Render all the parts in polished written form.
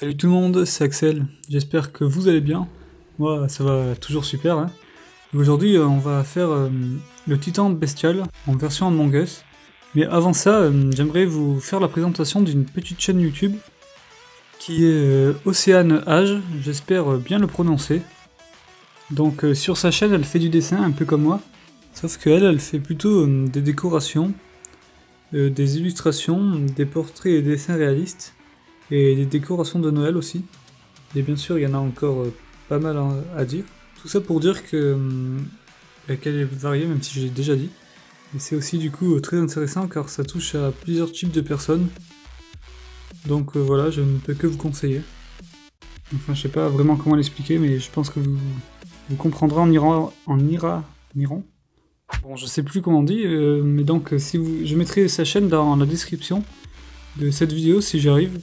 Salut tout le monde, c'est Axel, j'espère que vous allez bien. Moi ça va toujours super. Hein. Aujourd'hui on va faire le Titan Bestial en version Among Us. Mais avant ça, j'aimerais vous faire la présentation d'une petite chaîne YouTube qui est Océane Age, j'espère bien le prononcer. Donc sur sa chaîne elle fait du dessin un peu comme moi, sauf qu'elle elle fait plutôt des décorations, des illustrations, des portraits et dessins réalistes. Et des décorations de Noël aussi. Et bien sûr, il y en a encore pas mal à dire. Tout ça pour dire que qu'elle est variée, même si j'ai déjà dit. Et c'est aussi du coup très intéressant car ça touche à plusieurs types de personnes. Donc voilà, je ne peux que vous conseiller. Enfin, je sais pas vraiment comment l'expliquer, mais je pense que vous comprendrez en Iran. Bon, je sais plus comment on dit, mais donc je mettrai sa chaîne dans la description de cette vidéo si j'y arrive.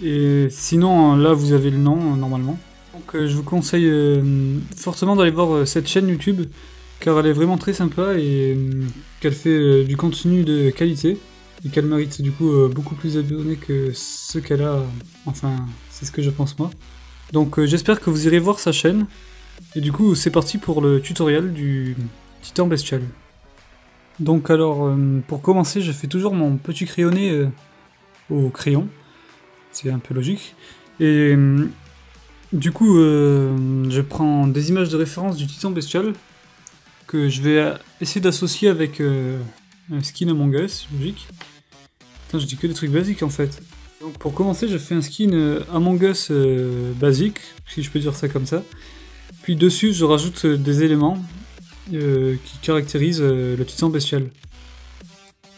Et sinon, là, vous avez le nom, normalement. Donc je vous conseille fortement d'aller voir cette chaîne YouTube, car elle est vraiment très sympa et qu'elle fait du contenu de qualité, et qu'elle mérite du coup beaucoup plus d'abonnés que ceux qu'elle a. Enfin, c'est ce que je pense moi. Donc j'espère que vous irez voir sa chaîne. Et du coup, c'est parti pour le tutoriel du Titan Bestial. Donc alors, pour commencer, je fais toujours mon petit crayonné au crayon. C'est un peu logique. Et du coup, je prends des images de référence du Titan Bestial que je vais essayer d'associer avec un skin Among Us, logique. Putain, je dis que des trucs basiques en fait. Donc pour commencer, je fais un skin Among Us basique, si je peux dire ça comme ça. Puis dessus, je rajoute des éléments qui caractérisent le Titan Bestial.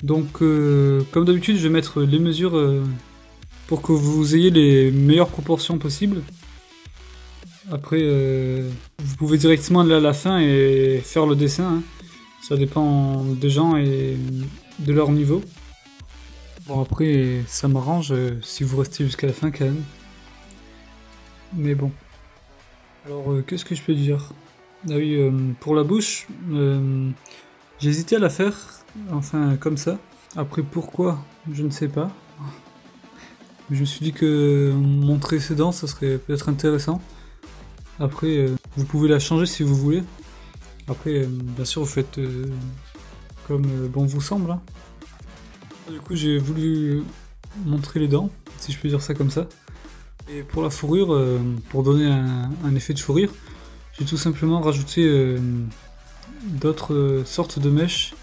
Donc, comme d'habitude, je vais mettre les mesures pour que vous ayez les meilleures proportions possibles. Après, vous pouvez directement aller à la fin et faire le dessin. Hein. Ça dépend des gens et de leur niveau. Bon après, ça m'arrange si vous restez jusqu'à la fin quand même. Mais bon. Alors, qu'est-ce que je peux dire? Ah oui, pour la bouche, j'ai hésité à la faire, enfin comme ça. Après pourquoi, je ne sais pas. Je me suis dit que montrer ses dents, ça serait peut-être intéressant. Après, vous pouvez la changer si vous voulez. Après, bien sûr, vous faites comme bon vous semble. Hein. Du coup, j'ai voulu montrer les dents, si je peux dire ça comme ça. Et pour la fourrure, pour donner un effet de fourrure, j'ai tout simplement rajouté d'autres sortes de mèches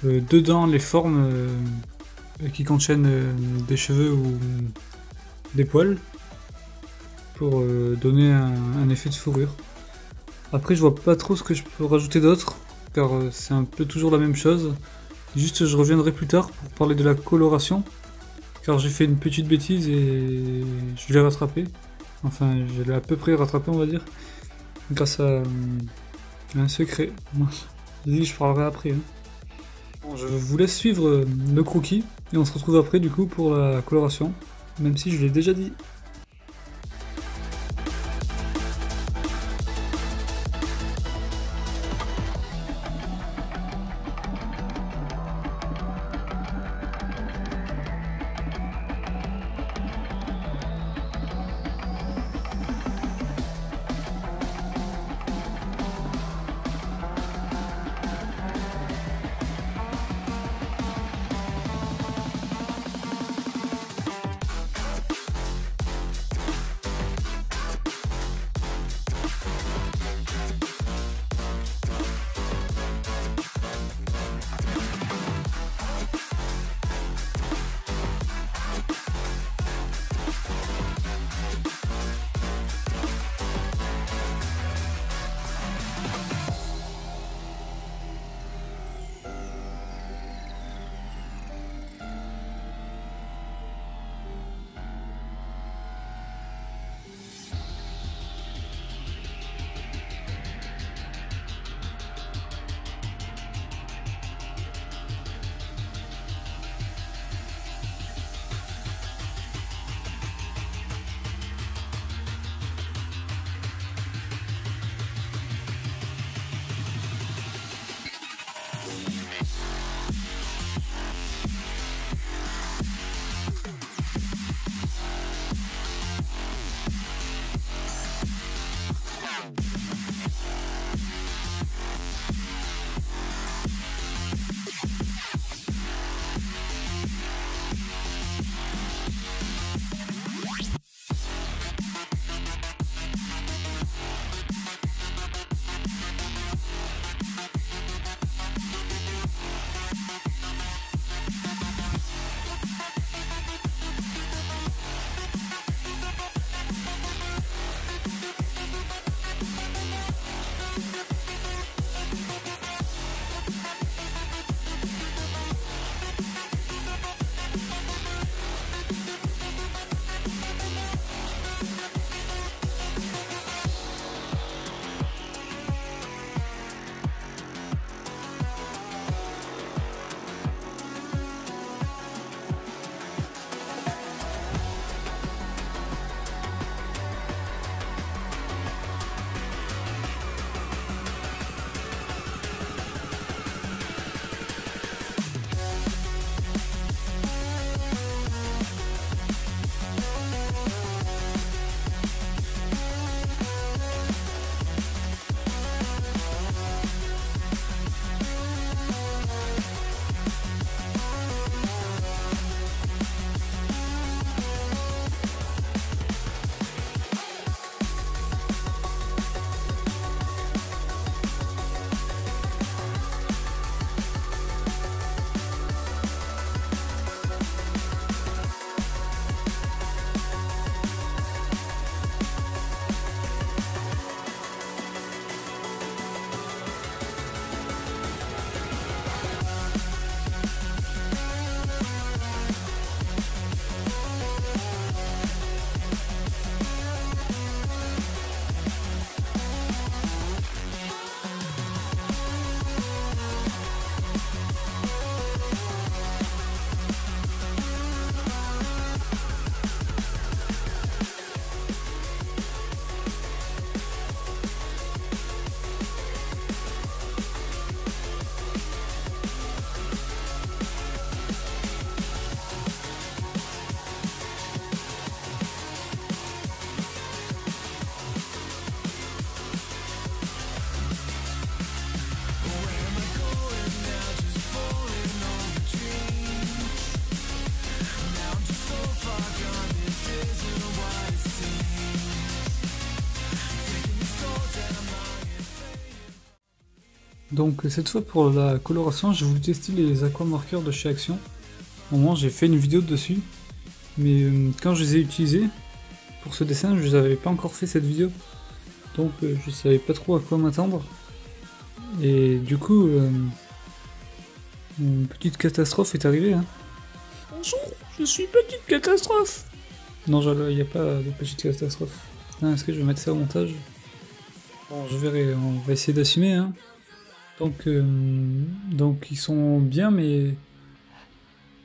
dedans les formes qui contiennent des cheveux ou des poils pour donner un effet de fourrure. Après je vois pas trop ce que je peux rajouter d'autre car c'est un peu toujours la même chose. Juste je reviendrai plus tard pour parler de la coloration car j'ai fait une petite bêtise et je l'ai rattrapé. Enfin je l'ai à peu près rattrapé on va dire grâce à un secret. J'ai dit que je parlerai après. Hein. Bon, je vous laisse suivre le croquis et on se retrouve après du coup pour la coloration, même si je l'ai déjà dit. Donc cette fois pour la coloration, j'ai voulu tester les aquamarqueurs de chez Action. Au moment j'ai fait une vidéo dessus, mais quand je les ai utilisés, pour ce dessin, je n'avais pas encore fait cette vidéo. Donc je savais pas trop à quoi m'attendre. Et du coup, une petite catastrophe est arrivée. Hein. Bonjour, je suis petite catastrophe. Non, il n'y a pas de petite catastrophe. Est-ce que je vais mettre ça au montage? Bon, je verrai, on va essayer d'assumer. Hein. Donc ils sont bien, mais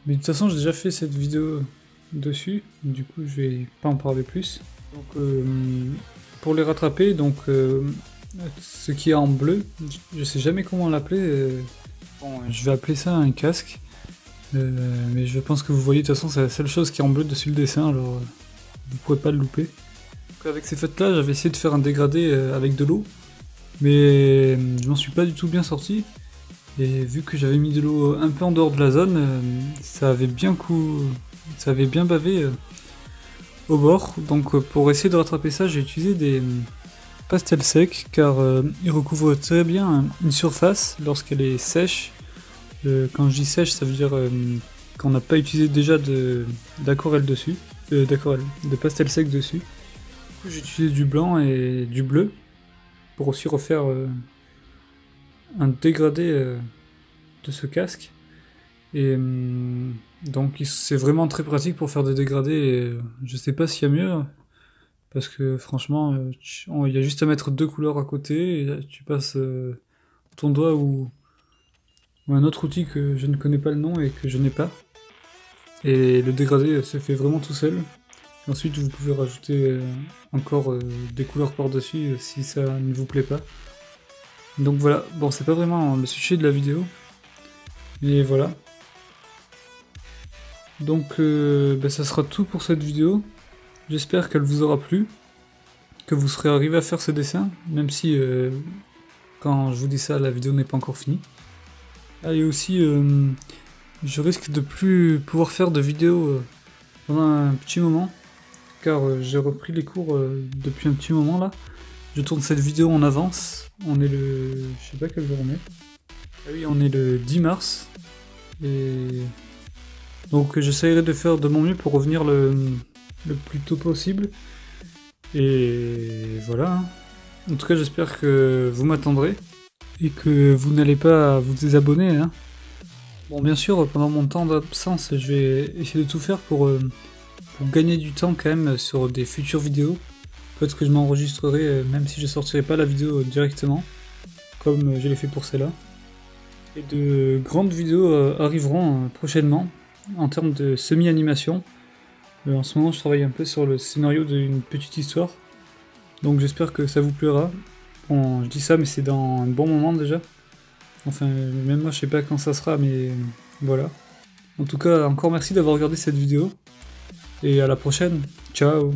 de toute façon j'ai déjà fait cette vidéo dessus, du coup je vais pas en parler plus. Donc pour les rattraper, donc ce qui est en bleu, je sais jamais comment l'appeler. Bon, je vais appeler ça un casque, mais je pense que vous voyez de toute façon c'est la seule chose qui est en bleu dessus le dessin, alors vous pourrez pas le louper. Donc, avec ces fêtes là, j'avais essayé de faire un dégradé avec de l'eau. Mais je m'en suis pas du tout bien sorti, et vu que j'avais mis de l'eau un peu en dehors de la zone, ça avait bien bavé au bord. Donc pour essayer de rattraper ça, j'ai utilisé des pastels secs, car ils recouvrent très bien une surface lorsqu'elle est sèche. Quand je dis sèche, ça veut dire qu'on n'a pas utilisé déjà d'aquarelle dessus, de pastel sec dessus. Du coup j'ai utilisé du blanc et du bleu, pour aussi refaire un dégradé de ce casque. Et donc c'est vraiment très pratique pour faire des dégradés, et je sais pas s'il y a mieux, parce que franchement il y a juste à mettre deux couleurs à côté, et là, tu passes ton doigt ou un autre outil que je ne connais pas le nom et que je n'ai pas, et le dégradé se fait vraiment tout seul. Et ensuite vous pouvez rajouter encore des couleurs par dessus si ça ne vous plaît pas. Donc voilà, bon c'est pas vraiment le sujet de la vidéo, mais voilà. Donc ça sera tout pour cette vidéo. J'espère qu'elle vous aura plu, que vous serez arrivé à faire ce dessin, même si quand je vous dis ça, la vidéo n'est pas encore finie. Ah, et aussi, je risque de plus pouvoir faire de vidéos pendant un petit moment, car j'ai repris les cours depuis un petit moment là. Je tourne cette vidéo en avance, on est le... je sais pas quel jour on est. Ah oui, on est le 10 mars, et donc j'essaierai de faire de mon mieux pour revenir le plus tôt possible, et voilà. Hein. En tout cas j'espère que vous m'attendrez, et que vous n'allez pas vous désabonner. Hein. Bon bien sûr, pendant mon temps d'absence, je vais essayer de tout faire pour gagner du temps quand même sur des futures vidéos. Peut-être que je m'enregistrerai même si je sortirai pas la vidéo directement, comme je l'ai fait pour celle-là. Et de grandes vidéos arriveront prochainement, en termes de semi-animation. En ce moment je travaille un peu sur le scénario d'une petite histoire, donc j'espère que ça vous plaira. Bon, je dis ça mais c'est dans un bon moment déjà. Enfin, même moi je sais pas quand ça sera, mais voilà. En tout cas, encore merci d'avoir regardé cette vidéo, et à la prochaine, ciao!